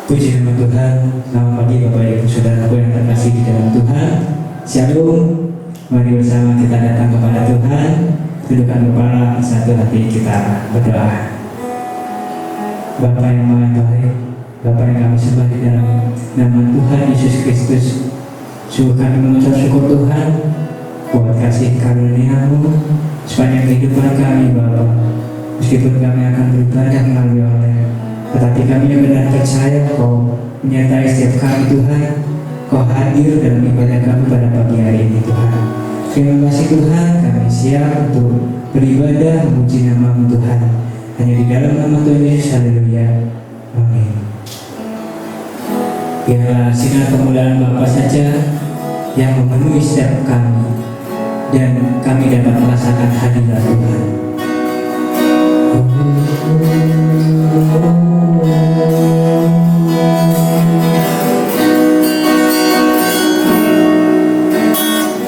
Puji nama Tuhan. Selamat pagi Bapak Ibu Saudaraku yang terkasih di dalam Tuhan. Shalom. Mari bersama kita datang kepada Tuhan. Tundukkan kepala, satu hati kita berdoa. Bapa yang maha baik, Bapa yang kami sembah di dalam nama Tuhan Yesus Kristus. Sungguh kami mengucap syukur Tuhan buat kasih karunia-Mu sepanjang kehidupan kami Bapa. Meskipun kami akan beribadah melalui online, tetapi kami benar percaya Kau menyertai setiap kami Tuhan. Kau hadir dalam ibadah kami pada pagi hari ini Tuhan. Terima kasih Tuhan, kami siap untuk beribadah memuji nama-Mu Tuhan. Hanya di dalam nama Tuhan Yesus, haleluya, amin. Biarlah sinar kemuliaan Bapa saja yang memenuhi setiap kami, dan kami dapat merasakan hadirat Tuhan.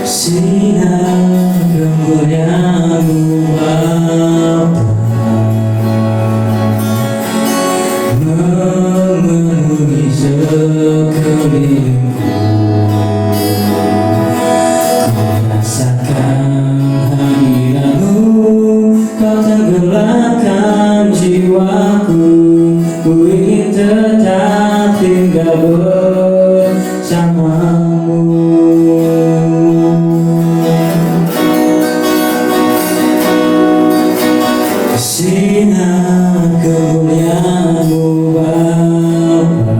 Sinar kemuliaan-Mu Bapa memenuhi sekelilingku. Ku rasakan hadirat-Mu, Kau tenggelamkan jiwaku. Ku ingin tetap tinggal bersama-Mu. Sinar kemuliaan-Mu Bapa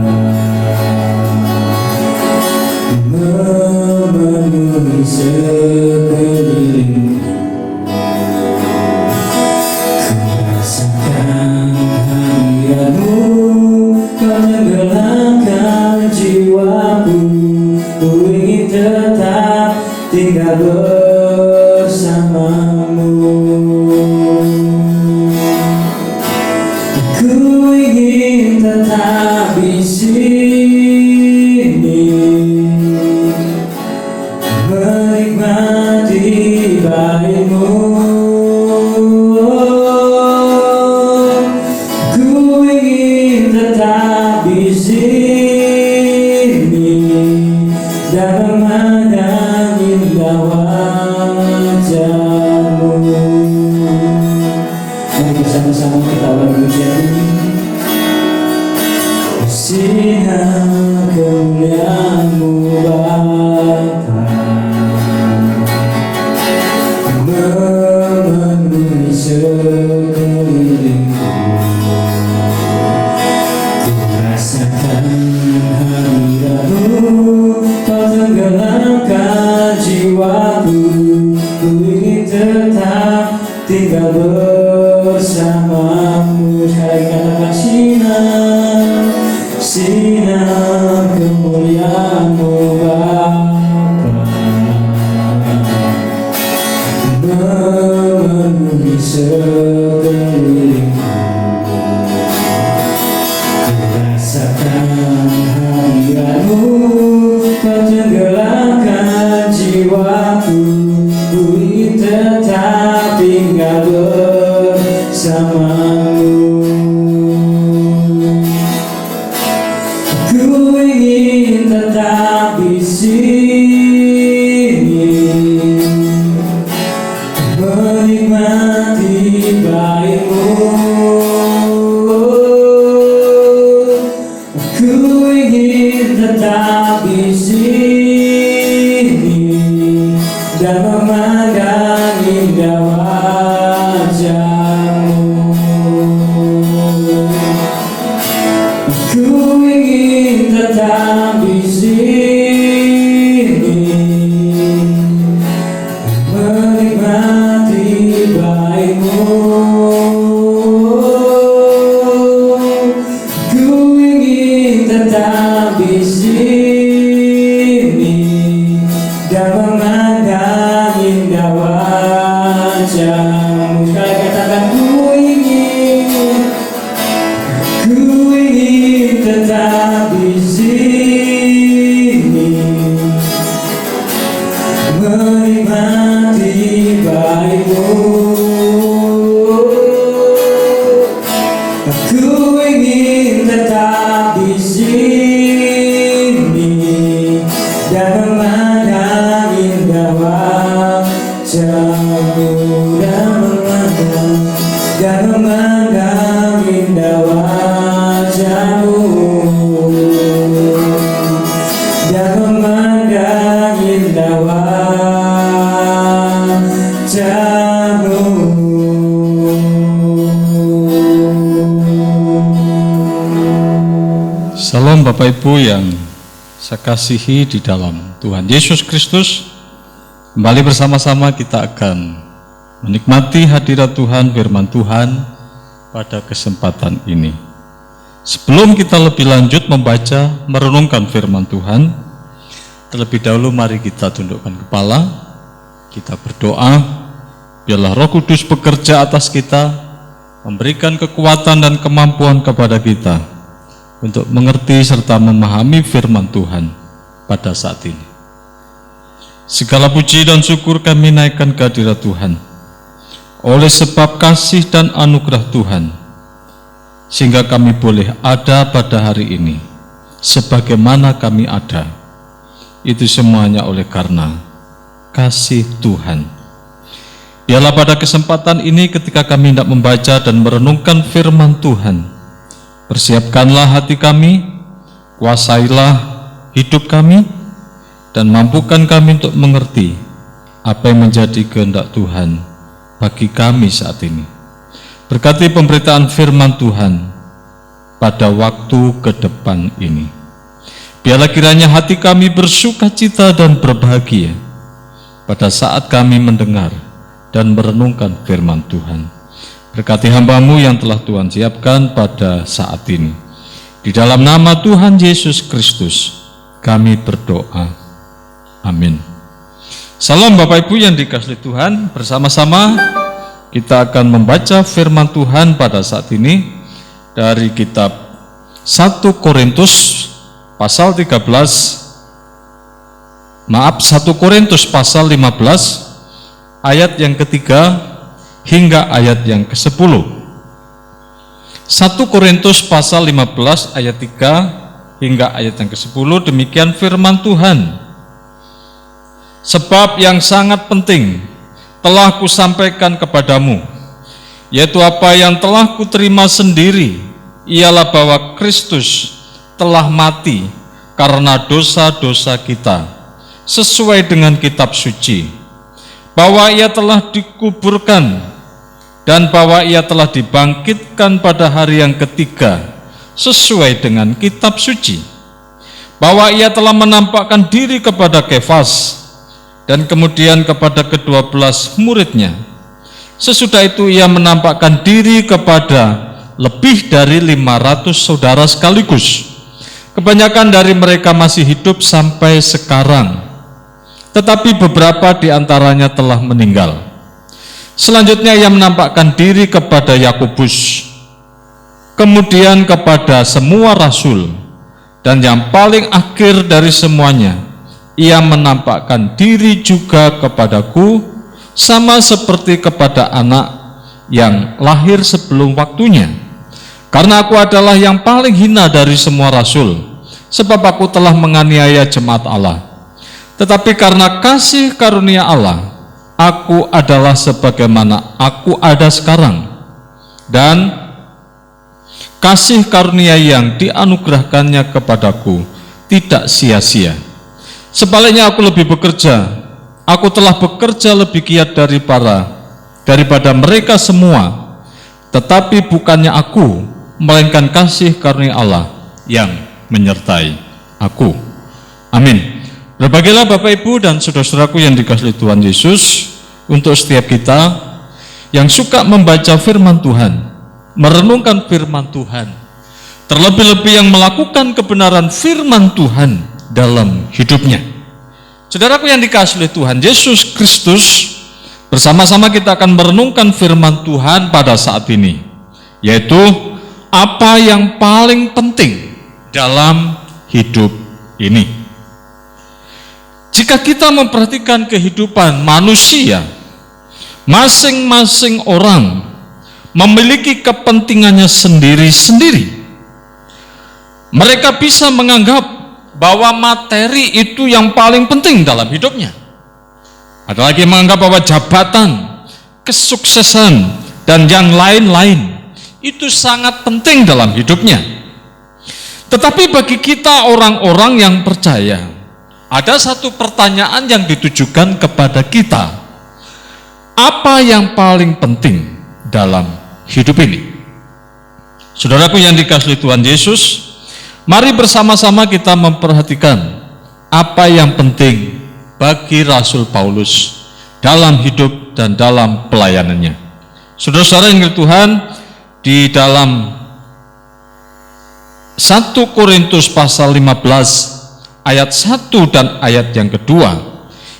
memenuhi sekelilingku. Ku rasakan hadirat-Mu, Kau tenggelamkan jiwaku. Ku ingin tetap tinggal bersama-Mu. Ku ingin tetap di sini, menikmati baik-Mu. Ku ingin tetap di sini dan memandang indah wajah-Mu. Mari bersama-sama kita ulang pujian ini. Sinar kemuliaan-Mu Bapa memenuhi sekelilingku. Ku rasakan hadirat-Mu, Kau tenggelamkan jiwaku. Ku ingin tetap tinggal bersama-Mu. Sekali katakan sinar kemuliaan-Mu Bapa memenuhi sekelilingku. Ku rasakan hadirat-Mu, Kau tenggelamkan jiwaku. Ku ingin tetap tinggal bersama-Mu. Ku ingin tetap di sini, menikmati baik-Mu. Ku ingin tetap di sini dan memandang indah wajah-Mu. Ku ingin tetap di sini, menikmati baik-Mu. Ku ingin tetap di sini dan memandang indah wajah-Mu. Sekali katakan ku ingin tetap di sini, menikmati baik-Mu. Ku ingin tetap di sini. Salam Bapak Ibu yang saya kasihi di dalam Tuhan Yesus Kristus. Kembali bersama-sama kita akan menikmati hadirat Tuhan, firman Tuhan pada kesempatan ini. Sebelum kita lebih lanjut membaca, merenungkan firman Tuhan, terlebih dahulu mari kita tundukkan kepala, kita berdoa, biarlah Roh Kudus bekerja atas kita, memberikan kekuatan dan kemampuan kepada kita untuk mengerti serta memahami firman Tuhan pada saat ini. Segala puji dan syukur kami naikkan ke hadirat Tuhan, oleh sebab kasih dan anugerah Tuhan, sehingga kami boleh ada pada hari ini, sebagaimana kami ada. Itu semuanya oleh karena kasih Tuhan. Biarlah pada kesempatan ini ketika kami hendak membaca dan merenungkan firman Tuhan, persiapkanlah hati kami, kuasailah hidup kami, dan mampukan kami untuk mengerti apa yang menjadi kehendak Tuhan bagi kami saat ini. Berkati pemberitaan firman Tuhan pada waktu ke depan ini. Biarlah kiranya hati kami bersuka cita dan berbahagia pada saat kami mendengar dan merenungkan firman Tuhan. Berkati hamba-Mu yang telah Tuhan siapkan pada saat ini. Di dalam nama Tuhan Yesus Kristus kami berdoa. Amin. Salam Bapak Ibu yang dikasihi Tuhan, bersama-sama kita akan membaca firman Tuhan pada saat ini dari kitab 1 Korintus pasal 1 Korintus pasal 15 ayat yang ketiga hingga ayat yang ke-10. 1 Korintus pasal 15 ayat 3 hingga ayat yang ke-10, demikian firman Tuhan. Sebab yang sangat penting telah kusampaikan kepadamu, yaitu apa yang telah kuterima sendiri, ialah bahwa Kristus telah mati karena dosa-dosa kita, sesuai dengan kitab suci, bahwa ia telah dikuburkan dan bahwa ia telah dibangkitkan pada hari yang ketiga sesuai dengan kitab suci, bahwa ia telah menampakkan diri kepada Kefas dan kemudian kepada ke-12 muridnya. Sesudah itu ia menampakkan diri kepada lebih dari 500 saudara sekaligus. Kebanyakan dari mereka masih hidup sampai sekarang, tetapi beberapa di antaranya telah meninggal. Selanjutnya ia menampakkan diri kepada Yakobus, kemudian kepada semua rasul, dan yang paling akhir dari semuanya, ia menampakkan diri juga kepadaku, sama seperti kepada anak yang lahir sebelum waktunya. Karena aku adalah yang paling hina dari semua rasul, sebab aku telah menganiaya jemaat Allah. Tetapi karena kasih karunia Allah, aku adalah sebagaimana aku ada sekarang, dan kasih karunia yang dianugerahkannya kepadaku tidak sia-sia. Sebaliknya aku lebih bekerja, aku telah bekerja lebih giat daripada mereka semua, tetapi bukannya aku, melainkan kasih karunia Allah yang menyertai aku. Amin. Berbahagialah Bapak Ibu dan saudara-saudaraku yang dikasihi Tuhan Yesus, untuk setiap kita yang suka membaca firman Tuhan, merenungkan firman Tuhan, terlebih-lebih yang melakukan kebenaran firman Tuhan dalam hidupnya. Saudaraku yang dikasihi Tuhan Yesus Kristus, bersama-sama kita akan merenungkan firman Tuhan pada saat ini, yaitu apa yang paling penting dalam hidup ini. Jika kita memperhatikan kehidupan manusia, masing-masing orang memiliki kepentingannya sendiri-sendiri. Mereka bisa menganggap bahwa materi itu yang paling penting dalam hidupnya. Ada lagi yang menganggap bahwa jabatan, kesuksesan, dan yang lain-lain itu sangat penting dalam hidupnya. Tetapi bagi kita orang-orang yang percaya, ada satu pertanyaan yang ditujukan kepada kita. Apa yang paling penting dalam hidup ini? Saudaraku yang dikasihi Tuhan Yesus, Mari bersama-sama kita memperhatikan apa yang penting bagi Rasul Paulus dalam hidup dan dalam pelayanannya. Saudara-saudara yang dikasihi Tuhan, di dalam 1 Korintus pasal 15 ayat 1 dan ayat yang kedua,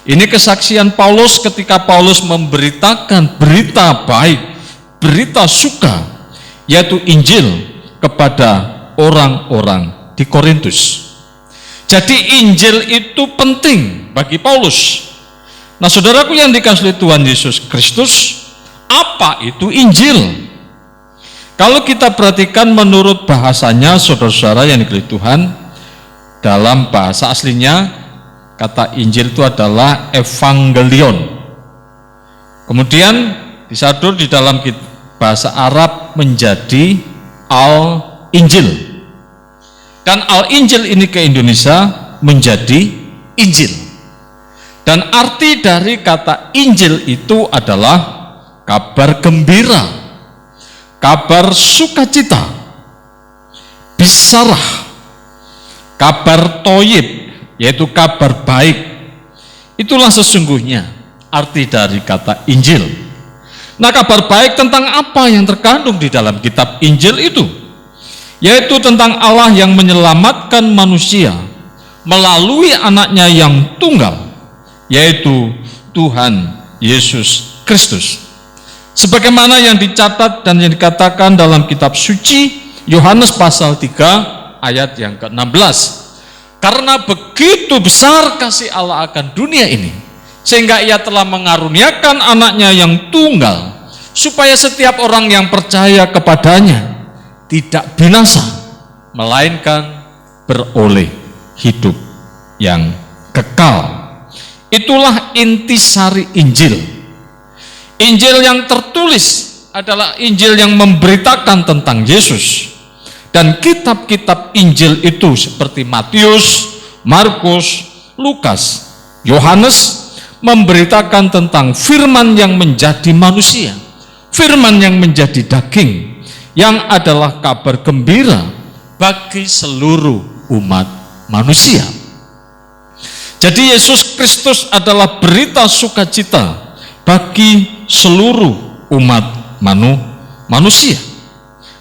ini kesaksian Paulus ketika Paulus memberitakan berita baik, berita suka, yaitu Injil kepada orang-orang di Korintus. Jadi Injil itu penting bagi Paulus. Nah, saudaraku yang dikasihi Tuhan Yesus Kristus, apa itu Injil? Kalau kita perhatikan menurut bahasanya, saudara-saudara yang dikasihi Tuhan, dalam bahasa aslinya kata Injil itu adalah evangelion. Kemudian disadur di dalam bahasa Arab menjadi al-Injil. Dan al-Injil ini ke Indonesia menjadi Injil. Dan arti dari kata Injil itu adalah kabar gembira, kabar sukacita, bisarah, kabar toyib, yaitu kabar baik. Itulah sesungguhnya arti dari kata Injil. Nah, kabar baik tentang apa yang terkandung di dalam kitab Injil itu? Yaitu tentang Allah yang menyelamatkan manusia melalui anaknya yang tunggal, yaitu Tuhan Yesus Kristus. Sebagaimana yang dicatat dan yang dikatakan dalam kitab suci Yohanes pasal 3 ayat yang ke-16. Karena begitu besar kasih Allah akan dunia ini, sehingga ia telah mengaruniakan anaknya yang tunggal, supaya setiap orang yang percaya kepadanya tidak binasa, melainkan beroleh hidup yang kekal. Itulah intisari Injil. Injil yang tertulis adalah Injil yang memberitakan tentang Yesus. Dan kitab-kitab Injil itu seperti Matius, Markus, Lukas, Yohanes memberitakan tentang firman yang menjadi manusia, firman yang menjadi daging, yang adalah kabar gembira bagi seluruh umat manusia. Jadi Yesus Kristus adalah berita sukacita bagi seluruh umat manusia.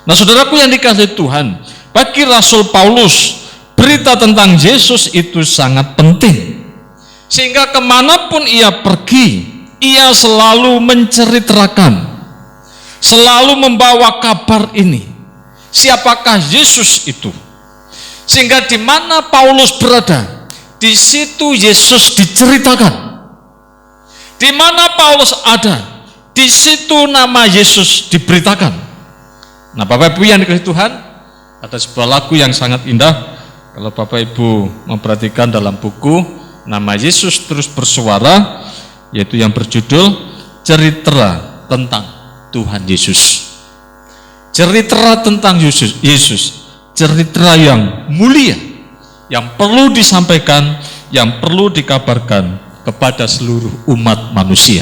Nah, saudaraku yang dikasihi Tuhan, bagi Rasul Paulus, berita tentang Yesus itu sangat penting. Sehingga kemanapun ia pergi, ia selalu menceritakan, selalu membawa kabar ini. Siapakah Yesus itu? Sehingga di mana Paulus berada, di situ Yesus diceritakan. Di mana Paulus ada, di situ nama Yesus diberitakan. Nah, Bapak Ibu yang dikasihi Tuhan, ada sebuah lagu yang sangat indah. Kalau Bapak Ibu memperhatikan dalam buku, nama Yesus terus bersuara, yaitu yang berjudul Cerita tentang Tuhan Yesus. Cerita tentang Yesus, cerita yang mulia, yang perlu disampaikan, yang perlu dikabarkan kepada seluruh umat manusia.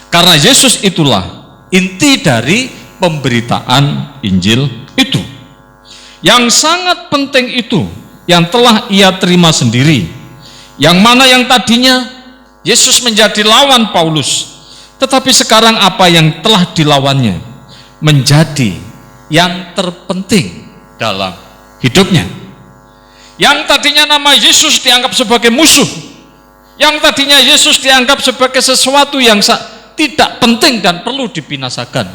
Karena Yesus itulah inti dari pemberitaan Injil itu. Yang sangat penting itu, yang telah ia terima sendiri, yang mana yang tadinya Yesus menjadi lawan Paulus, tetapi sekarang apa yang telah dilawannya menjadi yang terpenting dalam hidupnya. Yang tadinya nama Yesus dianggap sebagai musuh, yang tadinya Yesus dianggap sebagai sesuatu yang tidak penting dan perlu dibinasakan,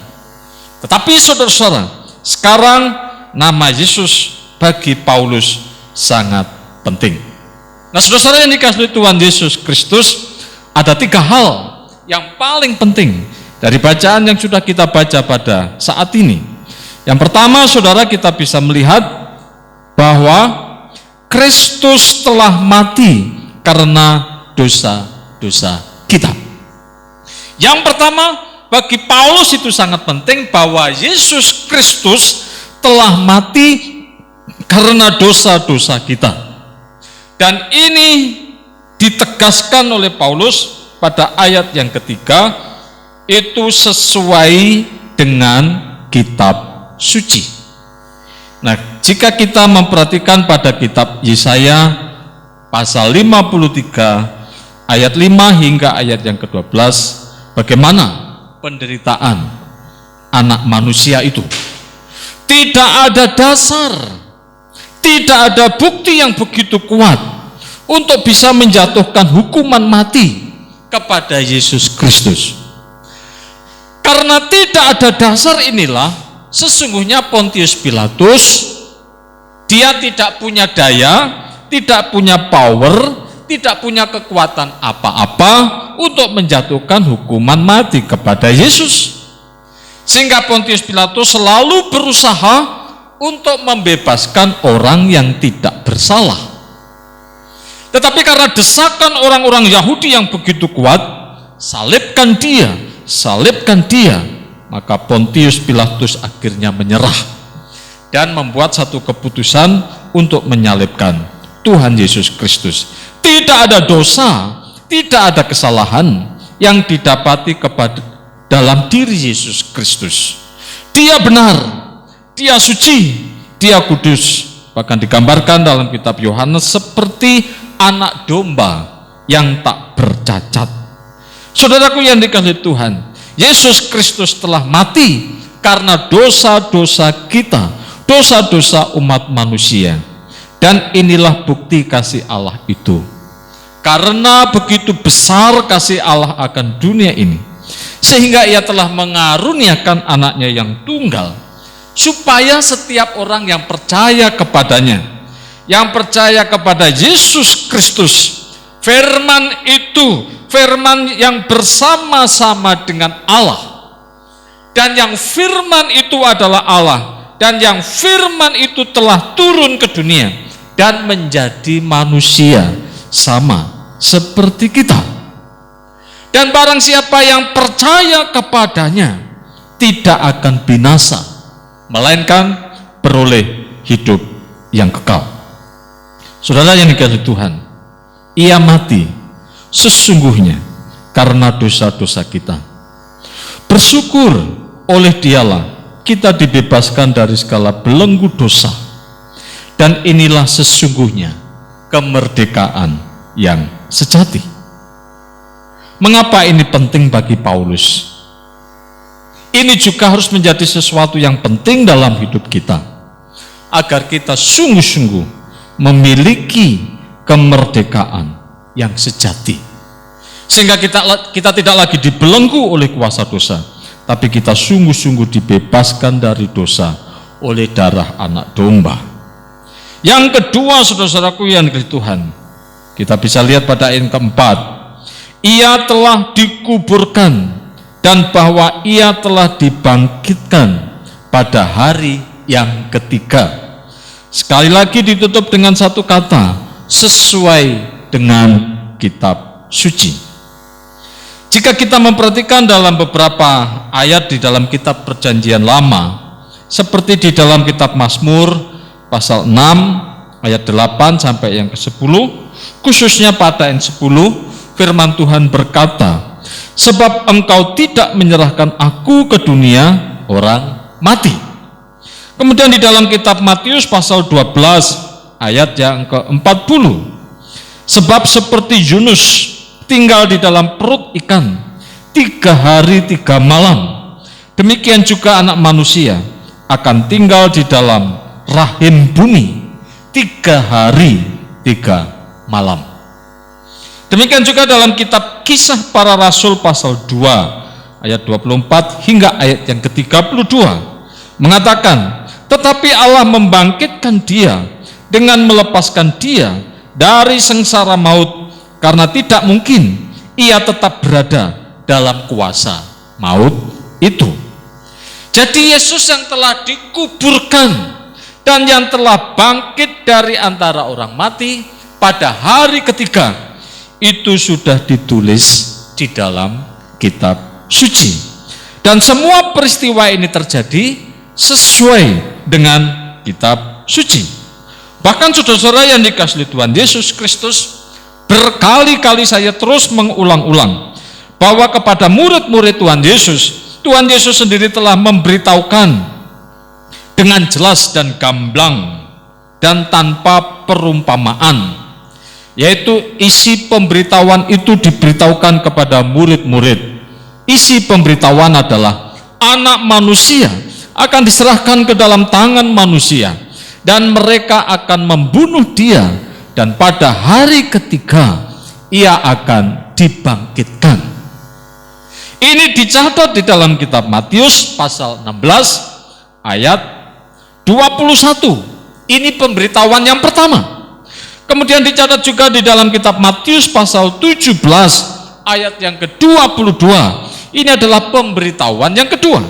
tetapi saudara-saudara, sekarang nama Yesus bagi Paulus sangat penting. Nah, saudara-saudara yang dikasihi Tuhan Yesus Kristus, ada 3 hal yang paling penting dari bacaan yang sudah kita baca pada saat ini. Yang pertama, saudara, kita bisa melihat bahwa Kristus telah mati karena dosa-dosa kita. Yang pertama, bagi Paulus itu sangat penting bahwa Yesus Kristus telah mati karena dosa-dosa kita. Dan ini ditegaskan oleh Paulus pada ayat yang ketiga, itu sesuai dengan kitab suci. Nah, jika kita memperhatikan pada kitab Yesaya pasal 53 ayat 5 hingga ayat yang ke-12, bagaimana penderitaan anak manusia itu. Tidak ada dasar, tidak ada bukti yang begitu kuat untuk bisa menjatuhkan hukuman mati kepada Yesus Kristus. Karena tidak ada dasar inilah, sesungguhnya Pontius Pilatus, dia tidak punya daya, tidak punya power, tidak punya kekuatan apa-apa untuk menjatuhkan hukuman mati kepada Yesus. Sehingga Pontius Pilatus selalu berusaha untuk membebaskan orang yang tidak bersalah. Tetapi karena desakan orang-orang Yahudi yang begitu kuat, salibkan dia, maka Pontius Pilatus akhirnya menyerah dan membuat satu keputusan untuk menyalibkan Tuhan Yesus Kristus. Tidak ada dosa, tidak ada kesalahan yang didapati dalam diri Yesus Kristus. Dia benar, dia suci, dia kudus. Bahkan digambarkan dalam kitab Yohanes seperti anak domba yang tak bercacat. Saudaraku yang dikasihi Tuhan, Yesus Kristus telah mati karena dosa-dosa kita, dosa-dosa umat manusia. Dan inilah bukti kasih Allah itu. Karena begitu besar kasih Allah akan dunia ini, sehingga ia telah mengaruniakan anaknya yang tunggal, supaya setiap orang yang percaya kepadanya, yang percaya kepada Yesus Kristus, firman itu, firman yang bersama-sama dengan Allah, dan yang firman itu adalah Allah, dan yang firman itu telah turun ke dunia dan menjadi manusia sama seperti kita. Dan barang siapa yang percaya kepadanya tidak akan binasa, melainkan beroleh hidup yang kekal. Saudara yang dikasihi Tuhan, ia mati sesungguhnya karena dosa-dosa kita. Bersyukur oleh dialah kita dibebaskan dari segala belenggu dosa. Dan inilah sesungguhnya kemerdekaan yang sejati. Mengapa ini penting bagi Paulus? Ini juga harus menjadi sesuatu yang penting dalam hidup kita, agar kita sungguh-sungguh memiliki kemerdekaan yang sejati, sehingga kita tidak lagi dibelenggu oleh kuasa dosa, tapi kita sungguh-sungguh dibebaskan dari dosa oleh darah anak domba. Yang kedua, saudara-saudaraku yang dikasihi Tuhan, kita bisa lihat pada ayat keempat, ia telah dikuburkan dan bahwa ia telah dibangkitkan pada hari yang ketiga. Sekali lagi ditutup dengan satu kata, sesuai dengan kitab suci. Jika kita memperhatikan dalam beberapa ayat di dalam kitab Perjanjian Lama, seperti di dalam kitab Mazmur pasal 6 ayat 8 sampai yang ke-10, khususnya pada ayat 10, firman Tuhan berkata, sebab engkau tidak menyerahkan aku ke dunia orang mati. Kemudian di dalam kitab Matius pasal 12 ayat yang ke-40, sebab seperti Yunus tinggal di dalam perut ikan 3 hari 3 malam, demikian juga anak manusia akan tinggal di dalam rahim bumi 3 hari 3 malam. Demikian juga dalam kitab Kisah Para Rasul pasal 2 ayat 24 hingga ayat yang ke-32 mengatakan, tetapi Allah membangkitkan dia dengan melepaskan dia dari sengsara maut, karena tidak mungkin ia tetap berada dalam kuasa maut itu. Jadi Yesus yang telah dikuburkan dan yang telah bangkit dari antara orang mati pada hari ketiga, itu sudah ditulis di dalam kitab suci. Dan semua peristiwa ini terjadi sesuai dengan kitab suci. Bahkan saudara-saudara yang dikasihi Tuhan Yesus Kristus, berkali-kali saya terus mengulang-ulang bahwa kepada murid-murid Tuhan Yesus sendiri telah memberitahukan dengan jelas dan gamblang dan tanpa perumpamaan, yaitu isi pemberitahuan itu diberitahukan kepada murid-murid. Isi pemberitahuan adalah anak manusia akan diserahkan ke dalam tangan manusia dan mereka akan membunuh dia, dan pada hari ketiga ia akan dibangkitkan. Ini dicatat di dalam kitab Matius pasal 16 ayat 21. Ini pemberitahuan yang pertama. Kemudian dicatat juga di dalam kitab Matius pasal 17 ayat yang ke-22. Ini adalah pemberitahuan yang kedua.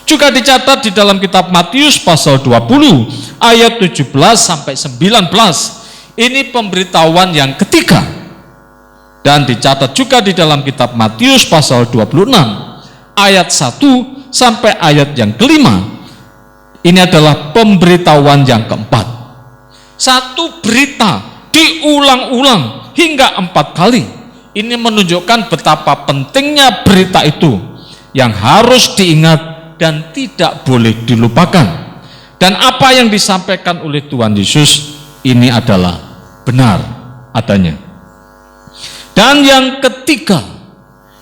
Juga dicatat di dalam kitab Matius pasal 20 ayat 17 sampai 19. Ini pemberitahuan yang ketiga. Dan dicatat juga di dalam kitab Matius pasal 26 ayat 1 sampai ayat yang kelima. Ini adalah pemberitahuan yang keempat. Satu berita diulang-ulang hingga 4 kali. Ini menunjukkan betapa pentingnya berita itu yang harus diingat dan tidak boleh dilupakan. Dan apa yang disampaikan oleh Tuhan Yesus ini adalah benar adanya. Dan yang ketiga,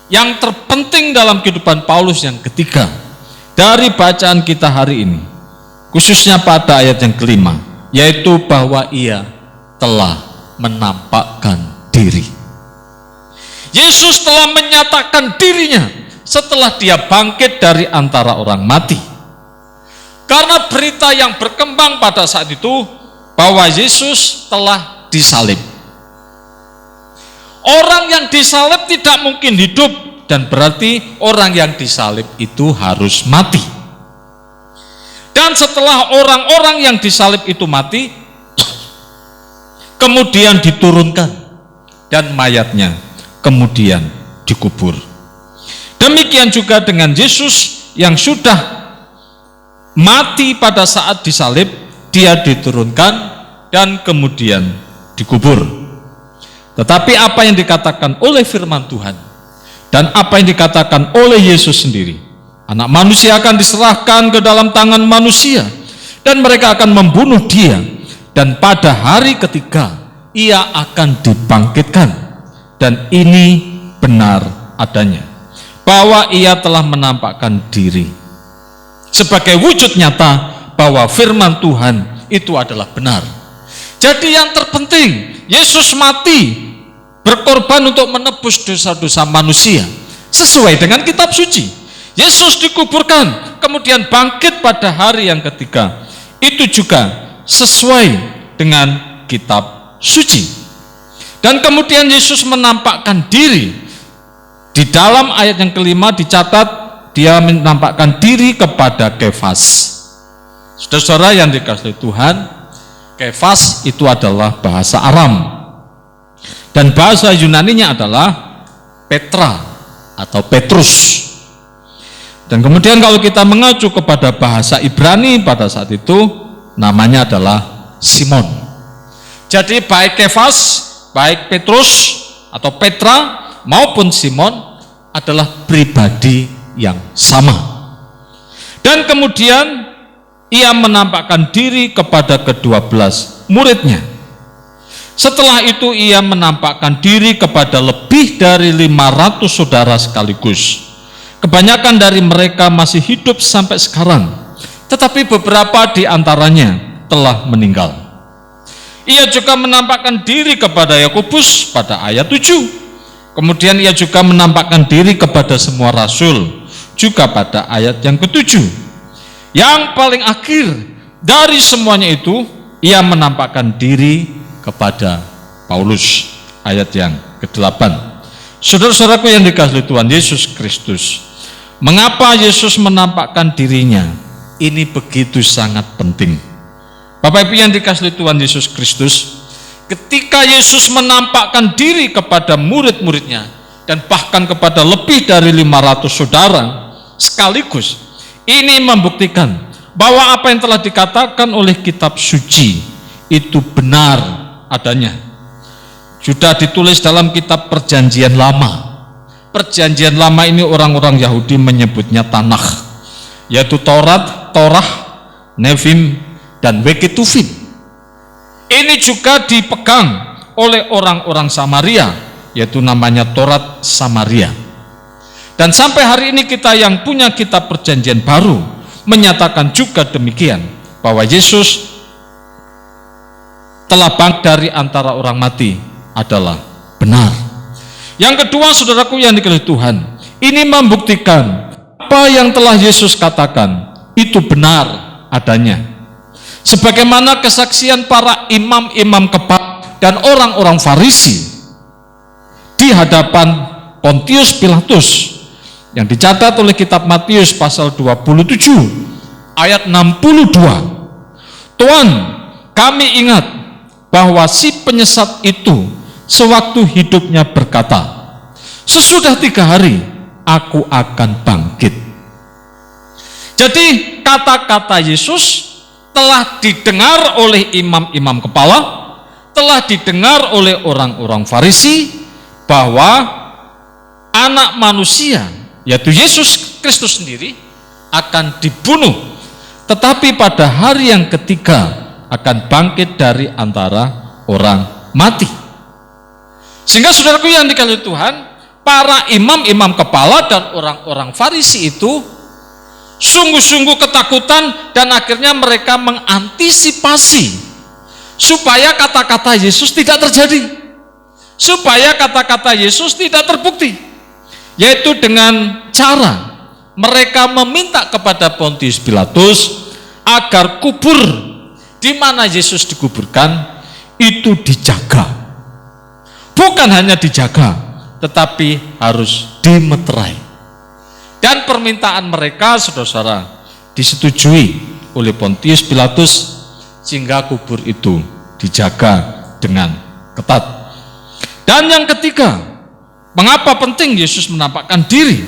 yang terpenting dalam kehidupan Paulus yang ketiga dari bacaan kita hari ini, khususnya pada ayat yang kelima, yaitu bahwa ia telah menampakkan diri. Yesus telah menyatakan dirinya setelah dia bangkit dari antara orang mati. Karena berita yang berkembang pada saat itu bahwa Yesus telah disalib. Orang yang disalib tidak mungkin hidup, dan berarti orang yang disalib itu harus mati. Dan setelah orang-orang yang disalib itu mati, kemudian diturunkan dan mayatnya kemudian dikubur. Demikian juga dengan Yesus yang sudah mati pada saat disalib, dia diturunkan dan kemudian dikubur. Tetapi apa yang dikatakan oleh firman Tuhan dan apa yang dikatakan oleh Yesus sendiri, anak manusia akan diserahkan ke dalam tangan manusia dan mereka akan membunuh dia, dan pada hari ketiga ia akan dibangkitkan. Dan ini benar adanya, bahwa ia telah menampakkan diri sebagai wujud nyata bahwa firman Tuhan itu adalah benar. Jadi yang terpenting, Yesus mati berkorban untuk menebus dosa-dosa manusia sesuai dengan kitab suci. Yesus dikuburkan, kemudian bangkit pada hari yang ketiga. Itu juga sesuai dengan kitab suci. Dan kemudian Yesus menampakkan diri. Di dalam ayat yang kelima dicatat, dia menampakkan diri kepada Kefas. Saudara-saudara yang dikasihi Tuhan, Kefas itu adalah bahasa Aram. Dan bahasa Yunaninya adalah Petra atau Petrus. Dan kemudian kalau kita mengacu kepada bahasa Ibrani pada saat itu, namanya adalah Simon. Jadi baik Kefas, baik Petrus atau Petra maupun Simon adalah pribadi yang sama. Dan kemudian ia menampakkan diri kepada ke-12 muridnya. Setelah itu ia menampakkan diri kepada lebih dari 500 saudara sekaligus. Kebanyakan dari mereka masih hidup sampai sekarang, tetapi beberapa di antaranya telah meninggal. Ia juga menampakkan diri kepada Yakobus pada ayat 7. Kemudian ia juga menampakkan diri kepada semua rasul juga pada ayat yang ke-7. Yang paling akhir dari semuanya itu, ia menampakkan diri kepada Paulus, ayat yang ke-8. Saudara-saudaraku yang dikasihi Tuhan Yesus Kristus, mengapa Yesus menampakkan dirinya? Ini begitu sangat penting. Bapak Ibu yang dikasihi Tuhan Yesus Kristus, ketika Yesus menampakkan diri kepada murid-muridnya dan bahkan kepada lebih dari 500 saudara sekaligus, ini membuktikan bahwa apa yang telah dikatakan oleh kitab suci itu benar adanya. Sudah ditulis dalam kitab Perjanjian Lama. Perjanjian Lama ini orang-orang Yahudi menyebutnya Tanakh, yaitu Taurat, Torah, Nevim, dan Weketuvim. Ini juga dipegang oleh orang-orang Samaria, yaitu namanya Taurat Samaria. Dan sampai hari ini kita yang punya kitab perjanjian baru menyatakan juga demikian, bahwa Yesus telah bangkit dari antara orang mati adalah benar. Yang kedua, saudaraku yang dikasihi Tuhan, ini membuktikan apa yang telah Yesus katakan itu benar adanya. Sebagaimana kesaksian para imam-imam kepala dan orang-orang Farisi di hadapan Pontius Pilatus yang dicatat oleh kitab Matius pasal 27 ayat 62. Tuhan, kami ingat bahwa si penyesat itu sewaktu hidupnya berkata, sesudah 3 hari aku akan bangkit. Jadi kata-kata Yesus telah didengar oleh imam-imam kepala, telah didengar oleh orang-orang Farisi, bahwa anak manusia, yaitu Yesus Kristus sendiri, akan dibunuh, tetapi pada hari yang ketiga akan bangkit dari antara orang mati. Sehingga saudaraku yang dikasihi Tuhan, para imam-imam kepala dan orang-orang Farisi itu sungguh-sungguh ketakutan, dan akhirnya mereka mengantisipasi supaya kata-kata Yesus tidak terjadi, supaya kata-kata Yesus tidak terbukti, yaitu dengan cara mereka meminta kepada Pontius Pilatus agar kubur di mana Yesus dikuburkan itu dijaga. Bukan hanya dijaga, tetapi harus dimeterai. Dan permintaan mereka, saudara-saudara, disetujui oleh Pontius Pilatus, sehingga kubur itu dijaga dengan ketat. Dan yang ketiga, mengapa penting Yesus menampakkan diri?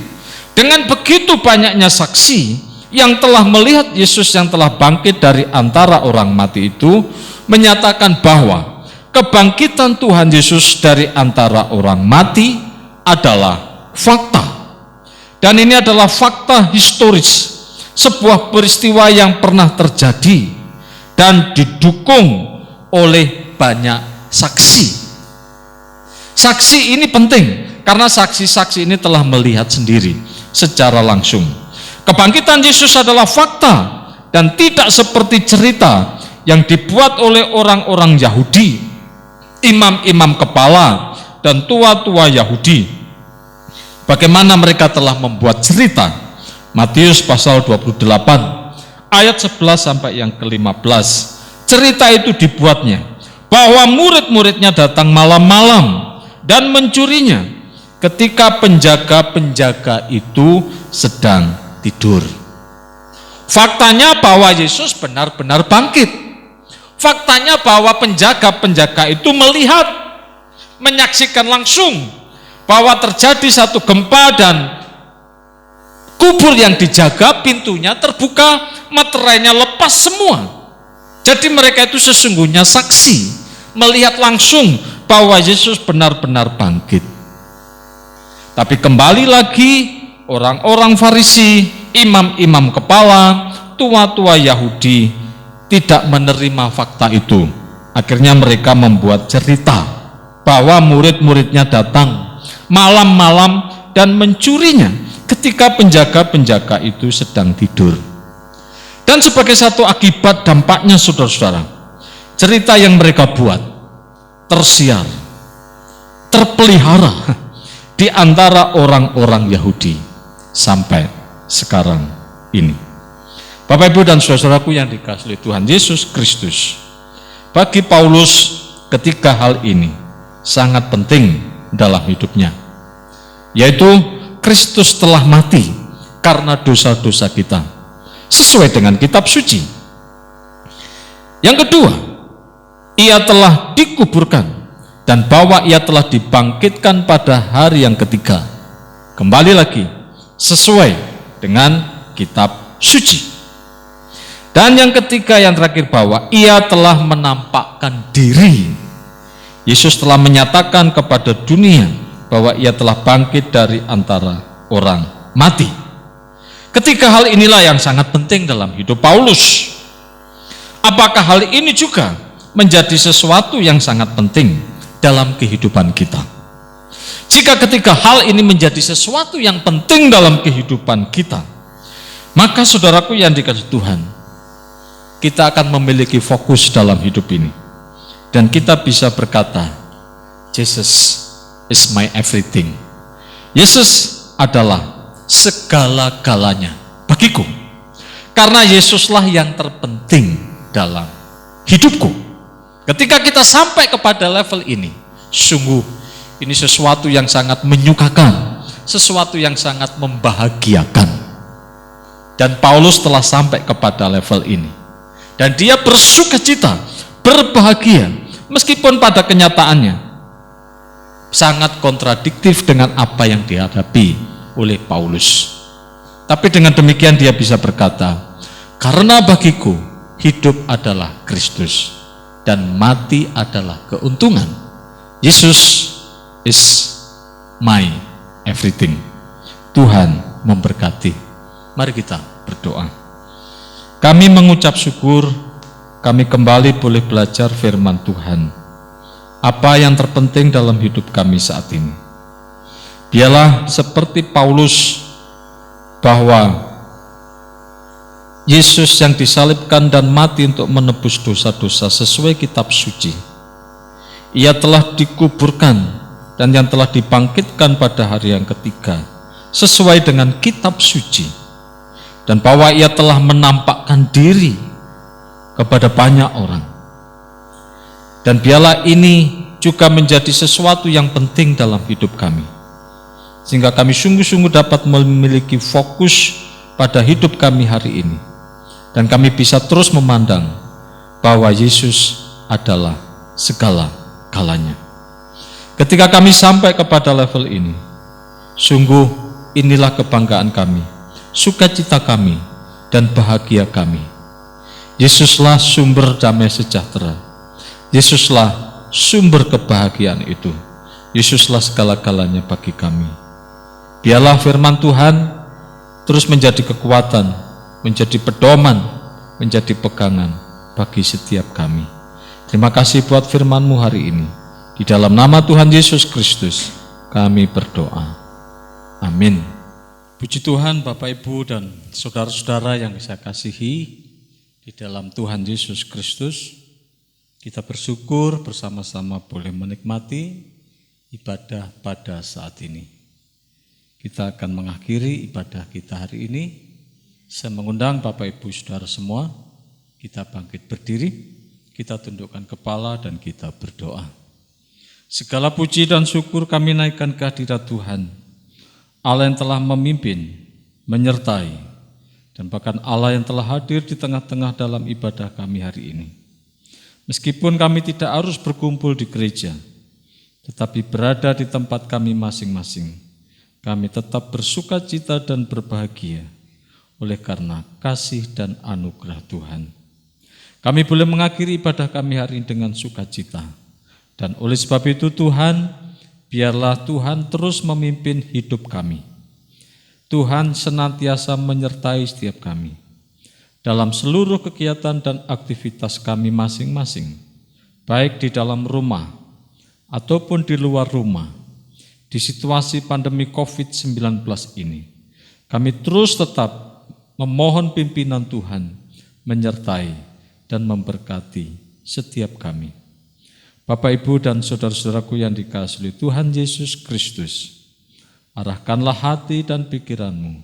Dengan begitu banyaknya saksi yang telah melihat Yesus yang telah bangkit dari antara orang mati itu, menyatakan bahwa kebangkitan Tuhan Yesus dari antara orang mati adalah fakta. Dan ini adalah fakta historis, sebuah peristiwa yang pernah terjadi dan didukung oleh banyak saksi. Saksi ini penting karena saksi-saksi ini telah melihat sendiri secara langsung. Kebangkitan Yesus adalah fakta dan tidak seperti cerita yang dibuat oleh orang-orang Yahudi, imam-imam kepala dan tua-tua Yahudi. Bagaimana mereka telah membuat cerita. Matius pasal 28 ayat 11 sampai yang ke-15. Cerita itu dibuatnya bahwa murid-muridnya datang malam-malam dan mencurinya ketika penjaga-penjaga itu sedang tidur. Faktanya bahwa Yesus benar-benar bangkit. Faktanya bahwa penjaga-penjaga itu melihat, menyaksikan langsung bahwa terjadi satu gempa dan kubur yang dijaga pintunya terbuka, meterainya lepas semua. Jadi mereka itu sesungguhnya saksi, melihat langsung bahwa Yesus benar-benar bangkit. Tapi kembali lagi orang-orang Farisi, imam-imam kepala, tua-tua Yahudi tidak menerima fakta itu. Akhirnya mereka membuat cerita bahwa murid-muridnya datang malam-malam dan mencurinya ketika penjaga-penjaga itu sedang tidur. Dan sebagai satu akibat dampaknya, saudara-saudara, cerita yang mereka buat tersiar, terpelihara di antara orang-orang Yahudi sampai sekarang ini. Bapak, Ibu, dan saudaraku yang dikasihi Tuhan Yesus Kristus, bagi Paulus ketika hal ini sangat penting dalam hidupnya, yaitu Kristus telah mati karena dosa-dosa kita sesuai dengan kitab suci. Yang kedua, ia telah dikuburkan dan bahwa ia telah dibangkitkan pada hari yang ketiga, kembali lagi sesuai dengan kitab suci. Dan yang ketiga, yang terakhir, bahwa ia telah menampakkan diri. Yesus telah menyatakan kepada dunia bahwa ia telah bangkit dari antara orang mati. Ketiga hal inilah yang sangat penting dalam hidup Paulus. apakah hal ini juga menjadi sesuatu yang sangat penting dalam kehidupan kita? Jika ketika hal ini menjadi sesuatu yang penting dalam kehidupan kita, maka saudaraku yang dikasihi Tuhan, kita akan memiliki fokus dalam hidup ini. Dan kita bisa berkata, Jesus is my everything. Yesus adalah segala-galanya bagiku. Karena Yesuslah yang terpenting dalam hidupku. Ketika kita sampai kepada level ini, sungguh ini sesuatu yang sangat menyukakan, sesuatu yang sangat membahagiakan. Dan Paulus telah sampai kepada level ini. Dan dia bersukacita, berbahagia, meskipun pada kenyataannya sangat kontradiktif dengan apa yang dihadapi oleh Paulus. Tapi dengan demikian dia bisa berkata, karena bagiku hidup adalah Kristus dan mati adalah keuntungan. Yesus is my everything. Tuhan memberkati. Mari kita berdoa. Kami mengucap syukur, kami kembali boleh belajar firman Tuhan. Apa yang terpenting dalam hidup kami saat ini? Biarlah seperti Paulus, bahwa Yesus yang disalibkan dan mati untuk menebus dosa-dosa sesuai kitab suci. Ia telah dikuburkan dan yang telah dibangkitkan pada hari yang ketiga sesuai dengan kitab suci. Dan bahwa ia telah menampakkan diri kepada banyak orang. Dan biarlah ini juga menjadi sesuatu yang penting dalam hidup kami. Sehingga kami sungguh-sungguh dapat memiliki fokus pada hidup kami hari ini. Dan kami bisa terus memandang bahwa Yesus adalah segala-galanya. Ketika kami sampai kepada level ini, sungguh inilah kebanggaan kami, sukacita kami, dan bahagia kami. Yesuslah sumber damai sejahtera. Yesuslah sumber kebahagiaan itu. Yesuslah segala-galanya bagi kami. Biarlah firman Tuhan terus menjadi kekuatan, menjadi pedoman, menjadi pegangan bagi setiap kami. Terima kasih buat firman-Mu hari ini. Di dalam nama Tuhan Yesus Kristus kami berdoa. Amin. Puji Tuhan, Bapak Ibu dan saudara-saudara yang saya kasihi di dalam Tuhan Yesus Kristus. Kita bersyukur bersama-sama boleh menikmati ibadah pada saat ini. Kita akan mengakhiri ibadah kita hari ini. Saya mengundang Bapak Ibu Saudara semua, kita bangkit berdiri, kita tundukkan kepala dan kita berdoa. Segala puji dan syukur kami naikkan ke hadirat Tuhan, Allah yang telah memimpin, menyertai, dan bahkan Allah yang telah hadir di tengah-tengah dalam ibadah kami hari ini. Meskipun kami tidak harus berkumpul di gereja, tetapi berada di tempat kami masing-masing, kami tetap bersukacita dan berbahagia oleh karena kasih dan anugerah Tuhan. Kami boleh mengakhiri ibadah kami hari ini dengan sukacita. Dan oleh sebab itu Tuhan, biarlah Tuhan terus memimpin hidup kami. Tuhan senantiasa menyertai setiap kami dalam seluruh kegiatan dan aktivitas kami masing-masing, baik di dalam rumah ataupun di luar rumah. Di situasi pandemi COVID-19 ini, kami terus tetap memohon pimpinan Tuhan menyertai dan memberkati setiap kami. Bapak, Ibu, dan saudara-saudaraku yang dikasihi Tuhan Yesus Kristus, arahkanlah hati dan pikiranmu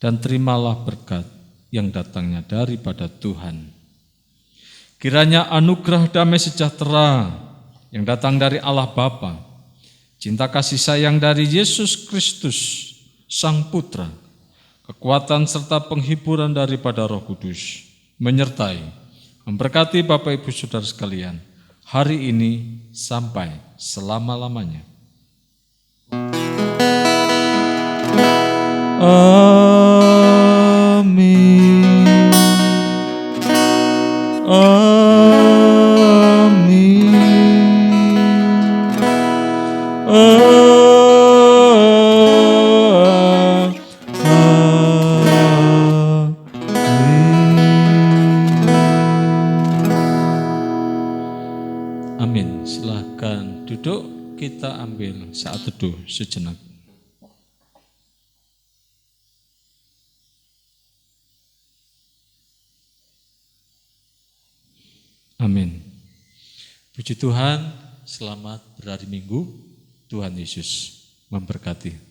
dan terimalah berkat yang datangnya daripada Tuhan. Kiranya anugerah damai sejahtera yang datang dari Allah Bapa, cinta kasih sayang dari Yesus Kristus, Sang Putra, kekuatan serta penghiburan daripada Roh Kudus, menyertai, memberkati Bapak Ibu Saudara sekalian, hari ini sampai selama-lamanya. Amin. Amin. duduk, kita ambil saat teduh sejenak. Amin. Puji Tuhan, selamat berhari Minggu. Tuhan Yesus memberkati.